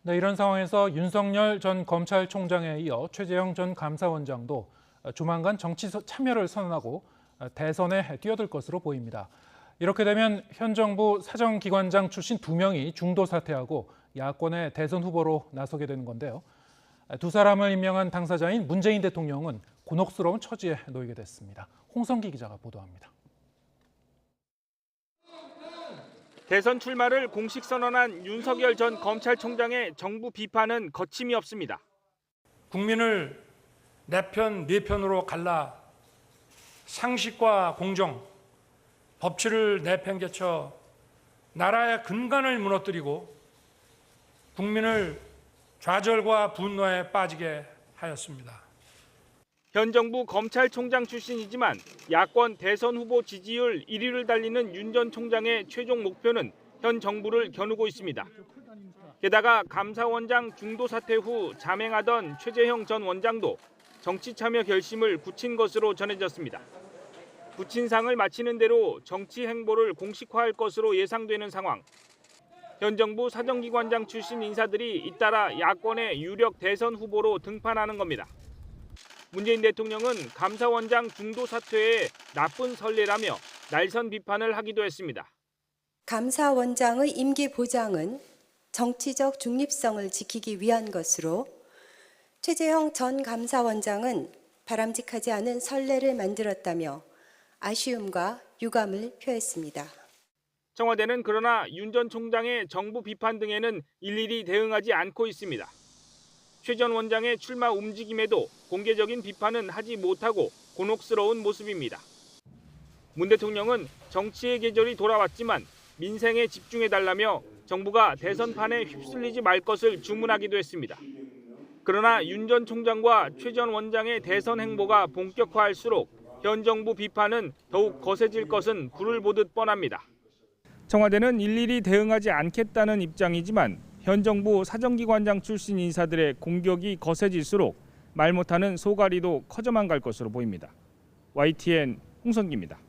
네, 이런 상황에서 윤석열 전 검찰총장에 이어 최재형 전 감사원장도 조만간 정치 참여를 선언하고 대선에 뛰어들 것으로 보입니다. 이렇게 되면 현 정부 사정기관장 출신 2명이 중도 사퇴하고 야권의 대선 후보로 나서게 되는 건데요. 두 사람을 임명한 당사자인 문재인 대통령은 곤혹스러운 처지에 놓이게 됐습니다. 홍성기 기자가 보도합니다. 대선 출마를 공식 선언한 윤석열 전 검찰총장의 정부 비판은 거침이 없습니다. 국민을 내 편, 네 편으로 갈라 상식과 공정, 법치를 내팽개쳐 나라의 근간을 무너뜨리고 국민을 좌절과 분노에 빠지게 하였습니다. 현 정부 검찰총장 출신이지만 야권 대선 후보 지지율 1위를 달리는 윤 전 총장의 최종 목표는 현 정부를 겨누고 있습니다. 게다가 감사원장 중도 사퇴 후 잠행하던 최재형 전 원장도 정치 참여 결심을 굳힌 것으로 전해졌습니다. 부친상을 마치는 대로 정치 행보를 공식화할 것으로 예상되는 상황. 현 정부 사정기관장 출신 인사들이 잇따라 야권의 유력 대선 후보로 등판하는 겁니다. 문재인 대통령은 감사원장 중도 사퇴에 나쁜 선례라며 날선 비판을 하기도 했습니다. 감사원장의 임기 보장은 정치적 중립성을 지키기 위한 것으로 최재형 전 감사원장은 바람직하지 않은 선례를 만들었다며 아쉬움과 유감을 표했습니다. 청와대는 그러나 윤 전 총장의 정부 비판 등에는 일일이 대응하지 않고 있습니다. 최 전 원장의 출마 움직임에도 공개적인 비판은 하지 못하고 곤혹스러운 모습입니다. 문 대통령은 정치의 계절이 돌아왔지만 민생에 집중해달라며 정부가 대선판에 휩쓸리지 말 것을 주문하기도 했습니다. 그러나 윤 전 총장과 최 전 원장의 대선 행보가 본격화할수록 현 정부 비판은 더욱 거세질 것은 불을 보듯 뻔합니다. 청와대는 일일이 대응하지 않겠다는 입장이지만 현 정부 사정기관장 출신 인사들의 공격이 거세질수록 말 못하는 소갈이도 커져만 갈 것으로 보입니다. YTN 홍성기입니다.